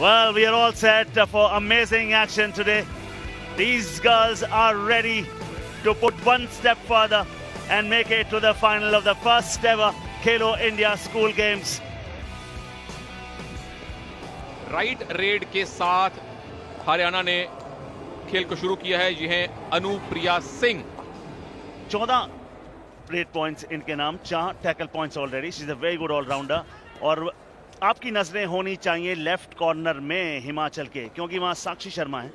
Well, we are all set for amazing action today. These girls are ready to put one step further and make it to the final of the first ever Khelo India School Games. Right red के साथ हरियाणा ने खेल को शुरू किया है। ये है अनुप्रिया सिंह। 14 रेड पॉइंट्स इनके नाम, 4 tackle points already. She is a very good allrounder. और आपकी नजरें होनी चाहिए लेफ्ट कॉर्नर में हिमाचल के, क्योंकि वहां साक्षी शर्मा है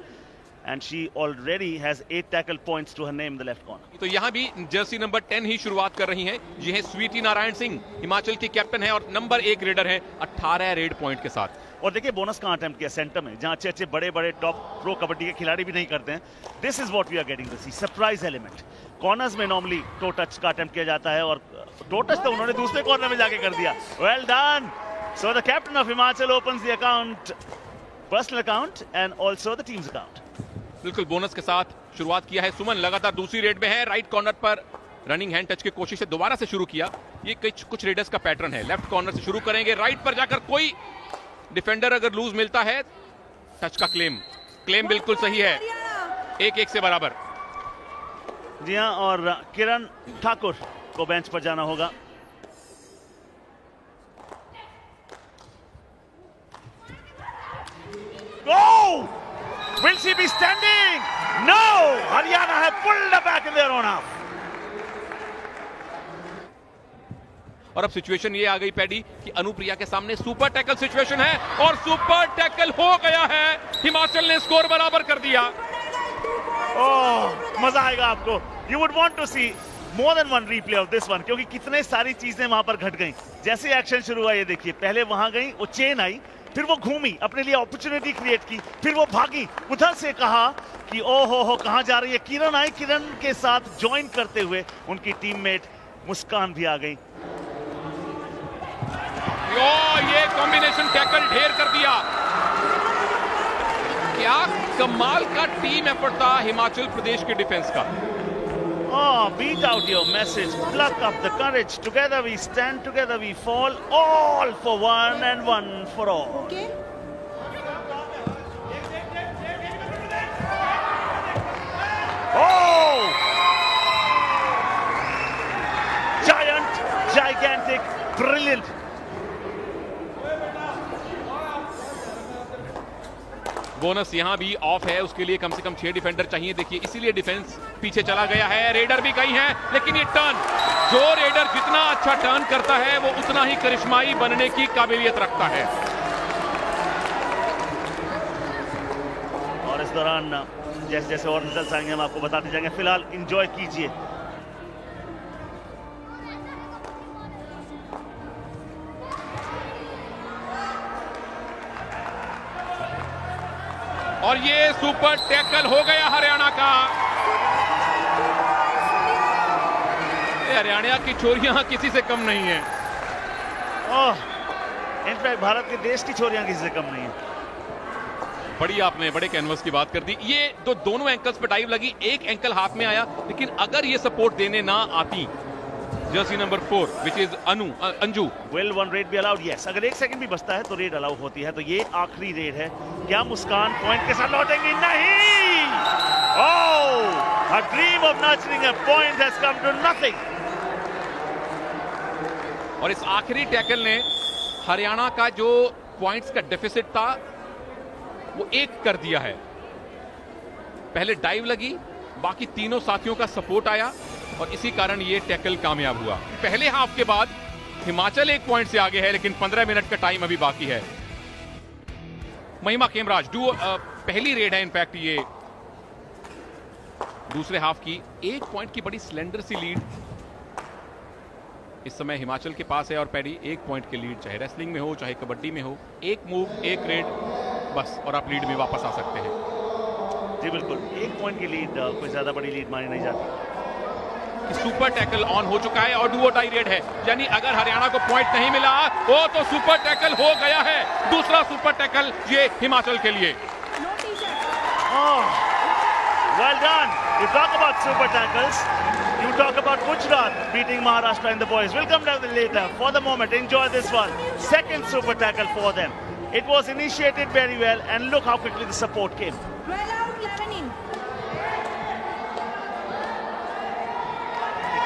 and she already has 8 tackle points to her name in the left corner. तो यहां भी जर्सी नंबर 10 ही शुरुआत कर रही हैं। ये है स्वीटी नारायण सिंह, हिमाचल की कैप्टन है और नंबर 1 रेडर है 18 रेड पॉइंट के साथ। और देखिए बोनस का अटेम्प्ट किया सेंटर में, जहां अच्छे अच्छे बड़े बड़े टॉप प्रो कबड्डी के खिलाड़ी भी नहीं करते हैं। This is what we are getting to see, surprise element. Corners में नॉर्मली टो टच का अटेम्प्ट किया जाता है और टो टच तो उन्होंने दूसरे कॉर्नर में जाके कर दिया। Well done. So the captain of Himachal opens the account, personal account and also the teams account. बिल्कुल बोनस के साथ शुरुआत किया है सुमन, लगातार दूसरी रेड में है। राइट कॉर्नर पर रनिंग हैंड टच की कोशिश से दोबारा से शुरू किया। ये कुछ रेडर्स का पैटर्न है, लेफ्ट कॉर्नर से शुरू करेंगे, राइट पर जाकर कोई डिफेंडर अगर लूज मिलता है, टच का क्लेम बिल्कुल सही है, 1-1 से बराबर। जी हां, और किरण ठाकुर को बेंच पर जाना होगा। Oh! Will she be standing? No! Haryana have pulled her back in their own half. और अब सिचुएशन ये आ गई पैडी कि अनुप्रिया के सामने सुपर टैकल सिचुएशन है और सुपर टैकल हो गया है। हिमाचल ने स्कोर बराबर कर दिया। ओह, मजा आएगा आपको। You would want to see more than one replay of this one, क्योंकि कितने सारी चीजें वहां पर घट गई। जैसे एक्शन शुरू हुआ, ये देखिए, पहले वहां गई, वो चेन आई, फिर वो घूमी, अपने लिए अपॉर्चुनिटी क्रिएट की, फिर वो भागी, उधर से कहा कि ओ हो कहां जा रही है। किरण आई, किरण के साथ ज्वाइन करते हुए उनकी टीममेट मुस्कान भी आ गई। ये कॉम्बिनेशन टैकल ढेर कर दिया। क्या कमाल का टीम एफर्ट था हिमाचल प्रदेश के डिफेंस का। Oh, beat out your message, pluck up the courage. Together we stand, together we fall, all for one and one for all. Okay. Oh! Giant, gigantic, brilliant. Bonus यहां भी of है, उसके लिए कम से कम 6 defender चाहिए। देखिए इसीलिए डिफेंस पीछे चला गया है। रेडर भी कहीं है, लेकिन ये टर्न, जो रेडर जितना अच्छा टर्न करता है वो उतना ही करिश्माई बनने की काबिलियत रखता है। और इस दौरान जैसे जैसे और रिजल्ट्स आएंगे हम आपको बताते जाएंगे। फिलहाल एंजॉय कीजिए। और ये सुपर टैकल हो गया हरियाणा का। हरियाणा की छोरियां किसी से कम नहीं है। इनफैक्ट भारत के देश की छोरियां किसी से कम नहीं है। बड़ी आपने बड़े कैनवस की बात कर दी। ये तो दोनों एंकल्स पे डाइव लगी, एक एंकल हाथ में आया, लेकिन अगर ये सपोर्ट देने ना आती Jersey number 4 which is Anju. Will one raid be allowed? Yes. अगर 1 सेकंड भी बचता है तो रेड अलाउ होती है। तो ये आखिरी रेड है। क्या मुस्कान पॉइंट के साथ लौटेंगी? नहीं! Oh! Her dream of nurturing a point has come to nothing. और इस आखिरी टैकल ने हरियाणा का जो पॉइंट्स का डेफिसिट था वो 1 कर दिया है। पहले डाइव लगी, बाकी तीनों साथियों का सपोर्ट आया और इसी कारण ये टैकल कामयाब हुआ। पहले हाफ के बाद हिमाचल 1 पॉइंट से आगे है, लेकिन 15 मिनट का टाइम अभी बाकी है। महिमा खेमराज पहली रेड है इनफैक्ट ये दूसरे हाफ की। 1 पॉइंट की बड़ी स्लेंडर सी लीड इस समय हिमाचल के पास है। और पैडी 1 पॉइंट की लीड, चाहे रेसलिंग में हो चाहे कबड्डी में हो, 1 मूव 1 रेड बस और आप लीड में वापस आ सकते हैं। जी बिल्कुल, 1 पॉइंट की लीड कोई ज्यादा बड़ी लीड मानी नहीं जाती। सुपर टैकल ऑन हो चुका है और डू और डाई रेड है, यानी अगर हरियाणा को पॉइंट नहीं मिला वो तो सुपर टैकल हो गया है। दूसरा सुपर टैकल ये हिमाचल के लिए। Well done. You talk about super tackles. You talk about Gujarat beating Maharashtra in the boys. We'll come down later. For the moment, enjoy this one. Second super tackle for them. It was initiated very well, and look how quickly the support came. 12 out, 11 in.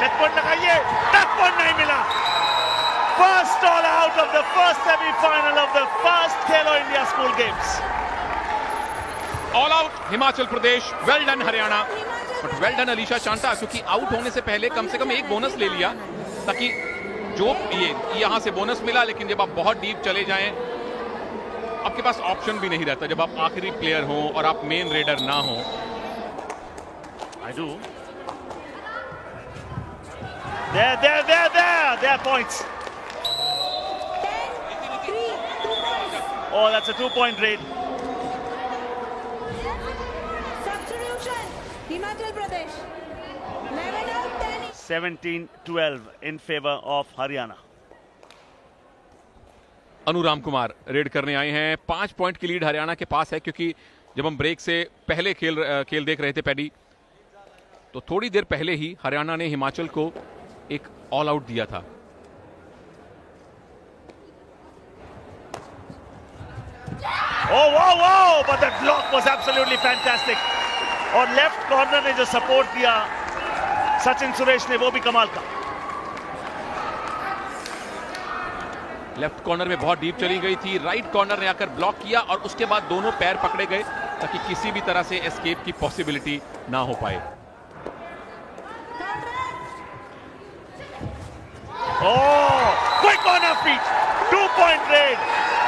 Touch point लगाइए, touch point नहीं मिला. First all out of the first semi-final of the first Khelo India School Games. All out Himachal Pradesh. Well done Haryana, but well done Alisha Chanta, क्योंकि out होने से पहले कम से कम एक bonus ले लिया, ताकि जो ये यहां से बोनस मिला, लेकिन जब आप बहुत डीप चले जाएं आपके पास ऑप्शन भी नहीं रहता. जब आप आखिरी प्लेयर हो और आप मेन रेडर ना हो. I do. There are points. 10, 3, 2 points. Oh, that's a 2-point raid. Substitution, Himachal Pradesh. 11 out, 10 in. 17-12 in favor of Haryana. Anuram Kumar red करने आए हैं. 5 पॉइंट की लीड हरियाणा के पास है, क्योंकि जब हम ब्रेक से पहले खेल देख रहे थे पैडी, तो थोड़ी देर पहले ही हरियाणा ने हिमाचल को एक ऑल आउट दिया था. Oh wow! But that block was absolutely fantastic. और लेफ्ट कॉर्नर ने जो सपोर्ट दिया सचिन सुरेश ने, वो भी कमाल का. लेफ्ट कॉर्नर में बहुत डीप चली गई थी. राइट कॉर्नर ने आकर ब्लॉक किया और उसके बाद दोनों पैर पकड़े गए, ताकि किसी भी तरह से एस्केप की पॉसिबिलिटी ना हो पाए. Oh, quick on her feet. 2-point raid.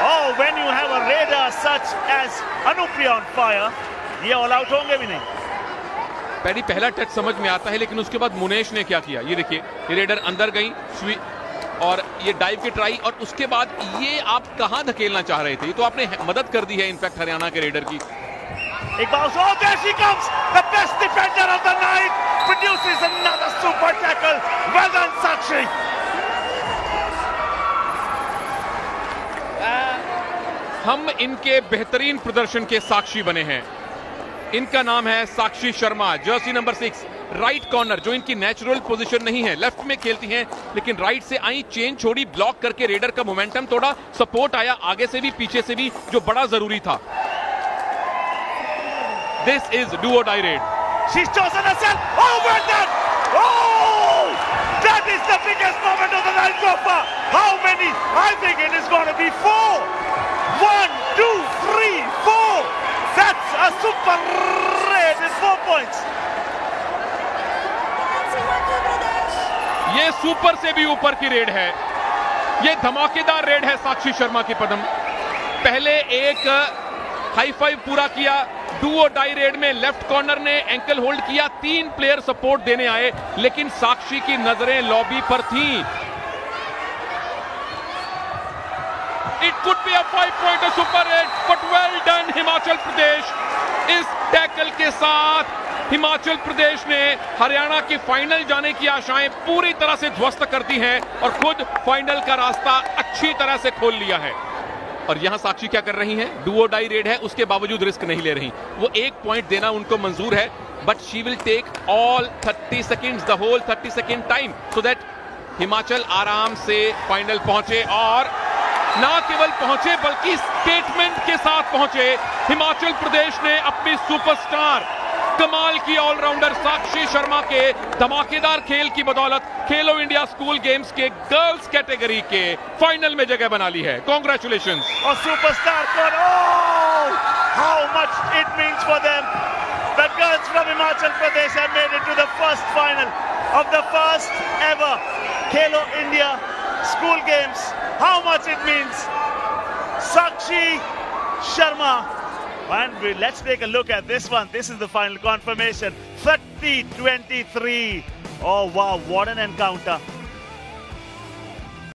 Oh, when you have a raider such as Anupriya on fire, ये ऑल आउट होंगे भी नहीं. पैडी पहला टच समझ में आता है, लेकिन उसके बाद मुनेश ने क्या किया, ये देखिए. ये रेडर अंदर गई और ये डाइव की ट्राई, और उसके बाद ये आप कहां धकेलना चाह रहे थे. ये तो आपने मदद कर दी है इनफैक्ट हरियाणा के रेडर की. एक bounce. Oh, there she comes. The best defender of the night produces another super tackle. Well done, Sakshi. हम इनके बेहतरीन प्रदर्शन के साक्षी बने हैं. इनका नाम है Sakshi Sharma, jersey number 6. Right corner, जो इनकी नेचुरल पोजीशन नहीं है, लेफ्ट में खेलती हैं, लेकिन राइट से आई, चेन छोड़ी, ब्लॉक करके रेडर का मोमेंटम तोड़ा, सपोर्ट आया आगे से भी पीछे से भी, जो बड़ा जरूरी था. This is do or die raid. She's chosen herself. Oh, well done. Oh, that is the biggest moment of the night so far. How many? I think it is going to be 4. 1, 2, 3, 4. That's a super raid with 4 points. Himachal Pradesh. ये super से भी ऊपर की red है. ये धमाकेदार red है साक्षी शर्मा की पदम. पहले एक हाई फाइव पूरा किया. डू और डाई रेड में लेफ्ट कॉर्नर ने एंकल होल्ड किया. 3 प्लेयर सपोर्ट देने आए, लेकिन साक्षी की नजरें लॉबी पर थीं. It could be a 5-point super raid, but well done Himachal Pradesh. इस टैकल के साथ हिमाचल प्रदेश ने हरियाणा की फाइनल जाने की आशाएं पूरी तरह से ध्वस्त कर दी हैं और खुद फाइनल का रास्ता अच्छी तरह से खोल लिया है. और यहां साक्षी क्या कर रही हैं? डू और डाई रेड है, उसके बावजूद रिस्क नहीं ले रही. वो 1 पॉइंट देना उनको मंजूर है, but she will take all 30 seconds, the whole 30 second time, so that Himachal आराम से फाइनल पहुंचे. और ना केवल पहुंचे, बल्कि स्टेटमेंट के साथ पहुंचे. हिमाचल प्रदेश ने अपनी सुपरस्टार, कमाल की ऑलराउंडर साक्षी शर्मा के धमाकेदार खेल की बदौलत खेलो इंडिया स्कूल गेम्स के गर्ल्स कैटेगरी के फाइनल में जगह बना ली है. कांग्रेचुलेशंस. और सुपरस्टार पर, oh, how much it means for them. The girls from Himachal Pradesh have made it to the first final of the first ever Khelo India School Games. How much it means. Sakshi Sharma. And let's take a look at this one. This is the final confirmation. 30-23. Oh wow, what an encounter.